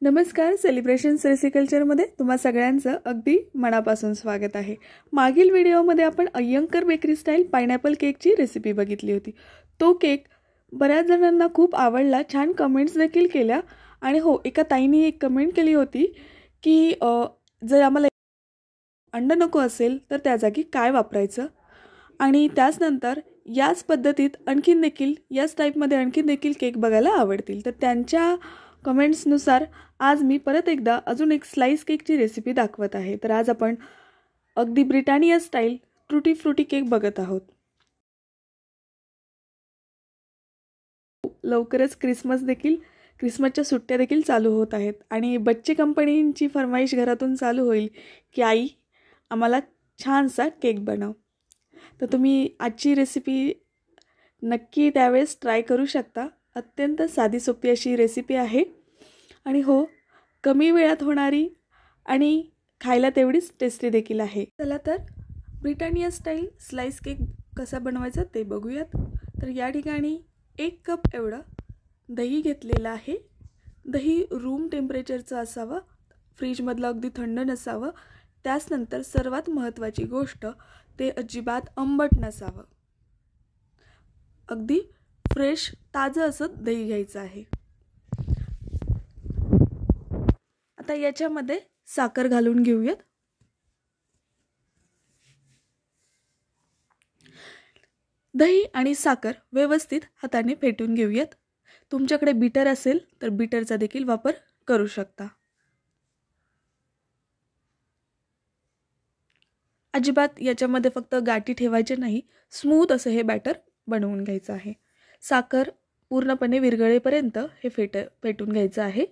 नमस्कार, सेलिब्रेशन्स रेसिकल्चरमध्ये तुम्हा सगळ्यांचं अगदी मनापासून स्वागत आहे। मागील व्हिडिओमध्ये आपण अय्यंकर बेकरी स्टाईल पायनॅपल केकची रेसिपी बघितली होती। तो केक बऱ्याच जणांना खूप आवडला, छान कमेंट्स देखील केल्या आणि हो, एका ताईंनी एक कमेंट केली होती की जर आम्हाला अंड नको असेल तर त्या जागी काय वापरायचं, आणि त्यानंतर याच पद्धतीत आणखीन देखील याच टाइपमध्ये आणखीन देखील केक बघायला आवडतील। तर त्यांच्या कमेंट्सनुसार आज मी परत एकदा अजून एक स्लाइस केकची रेसिपी दाखवत आहे। तर आज आपण अगदी ब्रिटानिया स्टाईल ट्रुटी फ्रुटी केक बघत आहोत। लवकरच क्रिसमसच्या सुट्ट्या देखील चालू होत आहेत आणि बच्चे कंपनीची फरमाईश घरातून चालू होईल की आई आम्हाला छानसा केक बनव। तर तुम्ही आजची रेसिपी नक्की त्यावेळेस ट्राय करू शकता। अत्यंत साधी सोपी अशी रेसिपी आहे आणि हो, कमी वेळात होणारी आणि खायला तेवढीच टेस्टी देखील आहे। चला तर ब्रिटानिया स्टाईल स्लाइस केक कसा बनवायचा ते बघूयात। तर या ठिकाणी 1 कप एवढं दही घेतलेलं आहे। दही रूम टेम्परेचरचं असावं, फ्रीजमधलं अगदी थंड नसावं। त्यानंतर सर्वात महत्त्वाची गोष्ट, ते अजिबात आंबट नसावं, अगदी फ्रेश ताजं असं दही घ्यायचं आहे। आता याच्यामध्ये साखर घालून घेऊयात। दही आणि साखर व्यवस्थित हाताने फेटून घेऊयात। तुमच्याकडे बीटर असेल तर बीटरचा देखील वापर करू शकता। अजिबात याच्यामध्ये फक्त गाठी ठेवायचे नाही, स्मूथ असं हे बॅटर बनवून घ्यायचं आहे। साखर पूर्णपणे विरघळेपर्यंत हे फेटून घ्यायचं आहे।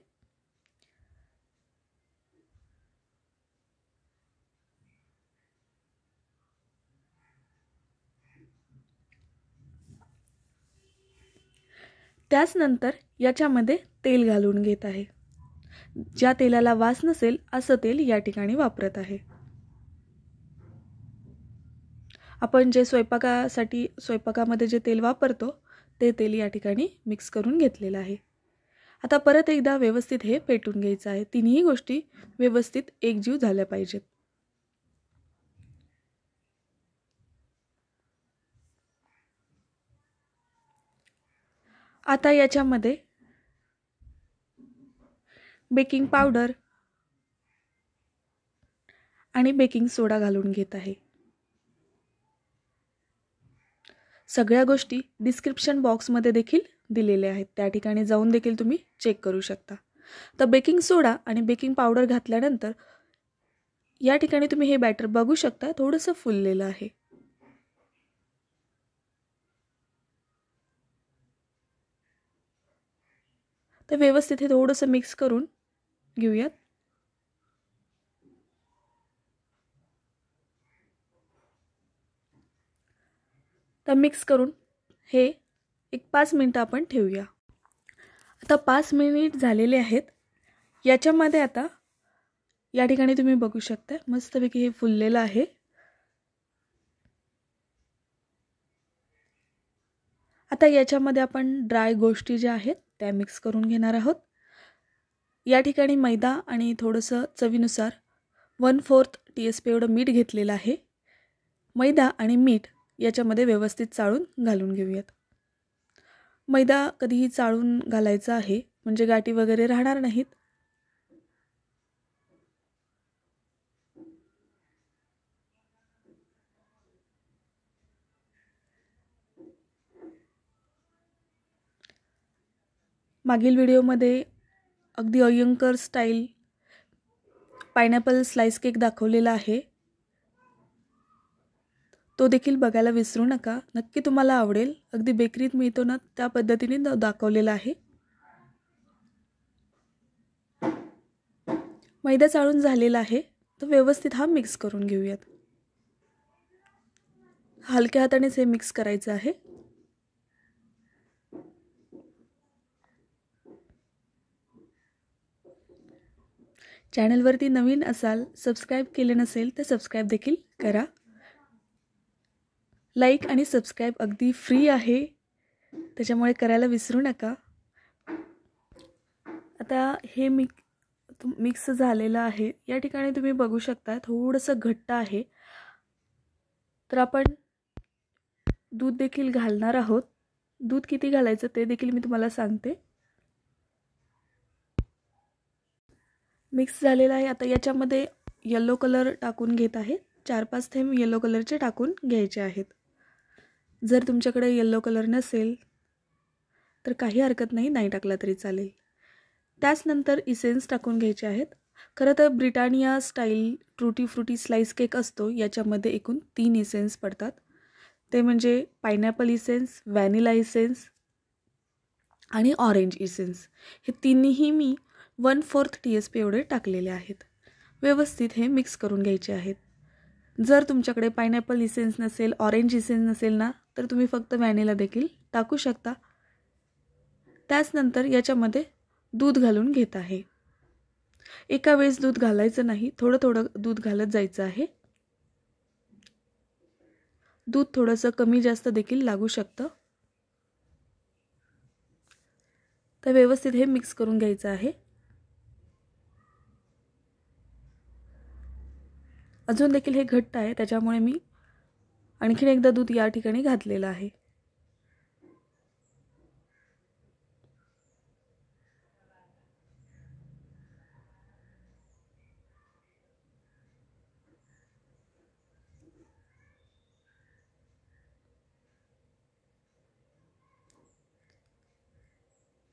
त्यानंतर याच्यामध्ये तेल घालून घेत आहे। ज्या तेलाला वास नसेल असं तेल या ठिकाणी वापरत आहे। आपण जे स्वयंपाकामध्ये जे तेल वापरतो ते तेल या ठिकाणी मिक्स करून घेतलेलं आहे। आता परत एकदा व्यवस्थित हे फेटून घ्यायचं आहे। तिन्ही गोष्टी व्यवस्थित एकजीव झाल्या पाहिजेत। आता याच्यामध्ये बेकिंग पावडर आणि बेकिंग सोडा घालून घेत आहे। सगळ्या गोष्टी डिस्क्रिप्शन बॉक्समध्ये देखील दिलेल्या आहेत, त्या ठिकाणी जाऊन देखील तुम्ही चेक करू शकता। तर बेकिंग सोडा आणि बेकिंग पावडर घातल्यानंतर या ठिकाणी तुम्ही हे बॅटर बघू शकता, थोडंसं फुललेलं आहे। तर व्यवस्थित हे थोडंसं मिक्स करून घेऊयात। तर मिक्स करून हे एक 5 मिनिटं आपण ठेवूया। आता 5 मिनिट झालेले आहेत। याच्यामध्ये आता या ठिकाणी तुम्ही बघू शकता मस्तपैकी हे फुललेलं आहे। आता याच्यामध्ये आपण ड्राय गोष्टी ज्या आहेत त्या मिक्स करून घेणार आहोत। या ठिकाणी मैदा आणि थोडंसं चवीनुसार 1/4 टीस्पून एवढं मीठ घेतलेलं आहे। मैदा आणि मीठ याच्यामध्ये व्यवस्थित चाळून घालून घेऊयात। मैदा कधीही चाळून घालायचा आहे म्हणजे गाठी वगैरे राहणार नाहीत। मागील व्हिडिओमध्ये अगदी अय्यंकर स्टाईल पायनॅपल स्लाइस केक दाखवलेला आहे, तो देखील बघायला विसरू नका, नक्की तुम्हाला आवडेल। अगदी बेकरीत मिळतो ना त्या पद्धतीने दाखवलेला आहे। मैदा चाळून झालेला आहे, तर व्यवस्थित हा मिक्स करून घेऊयात। हलक्या हातानेच हे मिक्स करायचं आहे। चॅनलवरती नवीन असाल, सबस्क्राइब केले नसेल तर सबस्क्राइब देखील करा। लाईक आणि सबस्क्राइब अगदी फ्री आहे, त्याच्यामुळे करायला विसरू नका। आता हे मिक्स झालेलं आहे. या ठिकाणी तुम्ही बघू शकता थोडंसं घट्ट आहे. तर आपण दूध देखील घालणार आहोत. दूध किती घालायचं ते देखील मी तुम्हाला सांगते. मिक्स झालेलं आहे. आता याच्यामध्ये येलो कलर टाकून घेत आहे. 4-5 थेंब येलो कलरचे टाकून घ्यायचे आहेत. जर तुमच्याकडे येलो कलर नसेल तर काही हरकत नाही, नाही टाकला तरी चालेल. त्याच नंतर इसेन्स टाकून घ्यायचे आहेत. खरं तर ब्रिटानिया स्टाईल ट्रुटी फ्रुटी स्लाइस केक असतो, याच्यामध्ये एकूण 3 इसेन्स पडतात. ते म्हणजे पायनॅपल इसेन्स, व्हॅनिला इसेन्स आणि ऑरेंज इसेन्स. हे तिन्ही मी 1/4 TSP एवढे टाकलेले आहेत. व्यवस्थित हे मिक्स करून घ्यायचे आहेत. जर तुमच्याकडे पायनॅपल इसेन्स नसेल, ऑरेंज इसेन्स नसेल ना, तर तुम्ही फक्त व्हॅनिला देखील टाकू शकता. त्याचनंतर याच्यामध्ये दूध घालून घेत आहे. एका वेळेस दूध घालायचं नाही, थोडं थोडं दूध घालत जायचं आहे. दूध थोडंसं कमी जास्त देखील लागू शकतं. तर व्यवस्थित हे मिक्स करून घ्यायचं आहे. अजून देखील हे घट्ट आहे, त्याच्यामुळे मी आणखीन एकदा दूध या ठिकाणी घातलेलं आहे.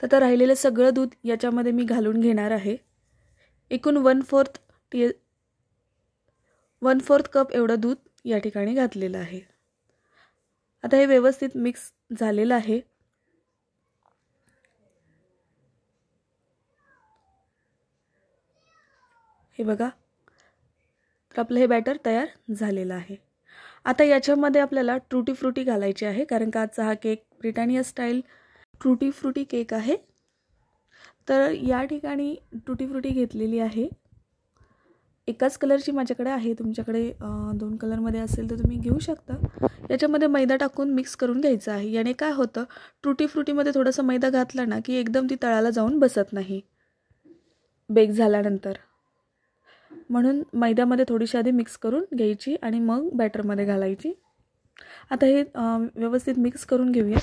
तर आता राहिलेलं सगळं दूध याच्यामध्ये मी घालून घेणार आहे. एकूण 1/4 कप एवढं दूध या ठिकाणी घातलेलं आहे. आता हे व्यवस्थित मिक्स झालेलं आहे. हे बघा, तर आपलं हे बॅटर तयार झालेलं आहे. आता याच्यामध्ये आपल्याला ट्रुटी फ्रुटी घालायची आहे, कारण का आजचा हा केक ब्रिटानिया स्टाईल ट्रुटी फ्रुटी केक आहे. तर या ठिकाणी ट्रुटी फ्रुटी घेतलेली आहे. एकाच कलरची माझ्याकडे आहे, तुमच्याकडे 2 कलरमध्ये असेल तर तुम्ही घेऊ शकता. याच्यामध्ये मैदा टाकून मिक्स करून घ्यायचं आहे. याने काय होतं, ट्रुटी फ्रुटीमध्ये थोडासा मैदा घातला ना की एकदम ती तळाला जाऊन बसत नाही बेक झाल्यानंतर. म्हणून मैद्यामध्ये थोडीशी आधी मिक्स करून घ्यायची आणि मग बॅटरमध्ये घालायची. आता हे व्यवस्थित मिक्स करून घेऊया.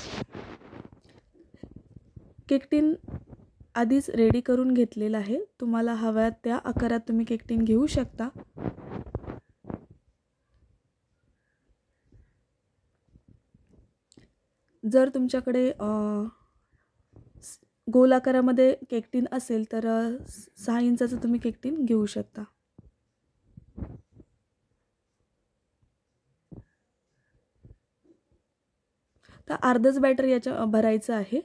केक टीन आधीच रेडी करून घेतलेला आहे. तुम्हाला हव्या त्या आकारात तुम्ही केक टीन घेऊ शकता. जर तुमच्याकडे गोल आकारामध्ये केक टीन असेल तर 6 इंचाचं तुम्ही केक टीन घेऊ शकता. तर अर्धच बॅटर याच्या भरायचं आहे.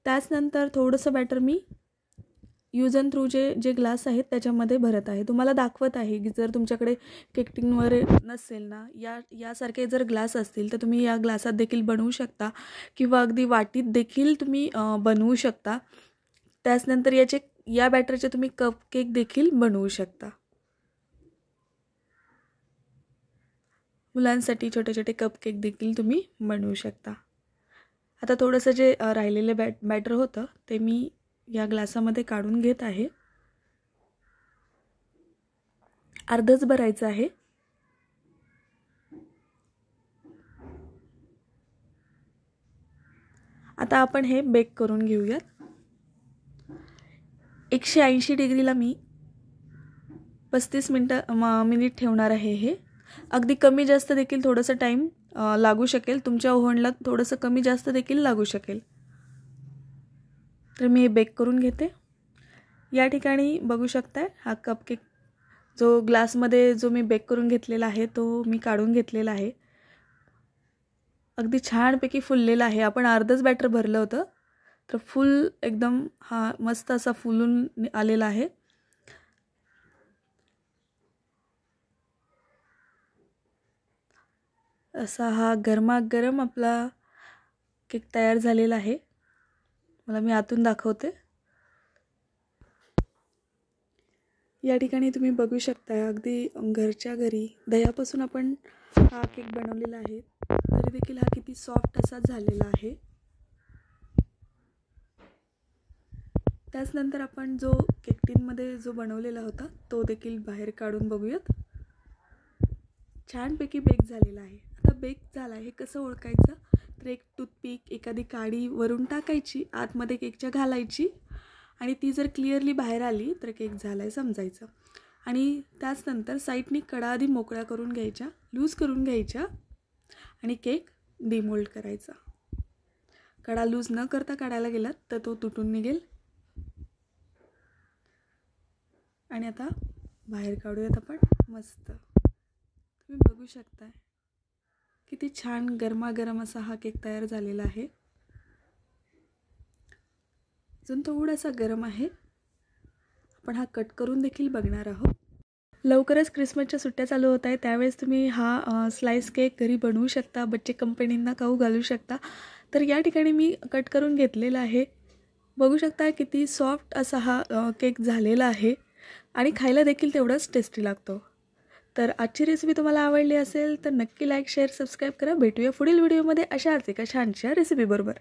त्याचनंतर थोडंसं बॅटर मी यूज अँड थ्रू जे ग्लास आहेत त्याच्यामध्ये भरत आहे. तुम्हाला दाखवत आहे की जर तुमच्याकडे केक टिनवर नसेल ना, यासारखे जर ग्लास असतील तर तुम्ही या ग्लासात देखील बनवू शकता किंवा अगदी वाटीत देखील तुम्ही बनवू शकता. त्याचनंतर या बॅटरचे तुम्ही कप केक देखील बनवू शकता. मुलांसाठी छोटे छोटे कप केक देखील तुम्ही बनवू शकता. आता थोडंसं जे राहिलेले बॅटर होतं ते मी या ग्लासामध्ये काढून घेत आहे. अर्धच भरायचं आहे. आता आपण हे बेक करून घेऊयात. 180 डिग्रीला मी 35 मिनिट ठेवणार आहे. हे अगदी कमी जास्त देखील थोडंसं टाईम लागू शकेल. तुमच्या ओव्हनला थोडंसं कमी जास्त देखील लागू शकेल. तर मी हे बेक करून घेते. या ठिकाणी बघू शकताय हा कपकेक जो ग्लासमध्ये जो मी बेक करून घेतलेला आहे तो मी काढून घेतलेला आहे. अगदी छानपैकी फुललेला आहे. आपण अर्धच बॅटर भरलं होतं तर फुल एकदम हा मस्त असा फुलून आलेला आहे. असा हा गरमागरम आपला केक तयार झालेला आहे. मला मी आतून दाखवते. या ठिकाणी तुम्ही बघू शकता अगदी घरच्या घरी दह्यापासून आपण हा केक बनवलेला आहे. तरी देखील हा किती सॉफ्ट असा झालेला आहे. त्याचनंतर आपण जो केक टिनमध्ये जो बनवलेला होता तो देखील बाहेर काढून बघूयात. छानपैकी बेक झालेला आहे. आता बेक झाला हे कसं ओळखायचं, तर एक टूथपिक एखादी काडी वरून टाकायची, आतमध्ये केकच्या घालायची आणि ती जर क्लिअरली बाहेर आली तर केक झाला आहे समजायचं. आणि त्याचनंतर साईडनी कडा आधी मोकळ्या करून घ्यायच्या, लूज करून घ्यायच्या आणि केक डिमोल्ड करायचा. कडा लूज न करता काढायला गेलात तर तो तुटून निघेल. आणि आता बाहेर काढूयात आपण. मस्त तुम्ही बघू शकता किती छान गरमागरम असा हा केक तयार झालेला आहे. अजून थोडासा गरम आहे. आपण हा कट करून देखील बघणार आहोत. लवकरच क्रिसमसच्या सुट्ट्या चालू होत आहे, त्यावेळेस तुम्ही हा स्लाइस केक घरी बनवू शकता, बच्चे कंपनींना खाऊ घालू शकता. तर या ठिकाणी मी कट करून घेतलेला आहे. बघू शकता किती सॉफ्ट असा हा केक झालेला आहे आणि खायला देखील तेवढाच टेस्टी लागतो. तर आजची रेसिपी तुम्हाला आवडली असेल तर नक्की लाईक शेअर सबस्क्राईब करा. भेटूया पुढील व्हिडिओमध्ये अशाच एका छानशा रेसिपी बरोबर.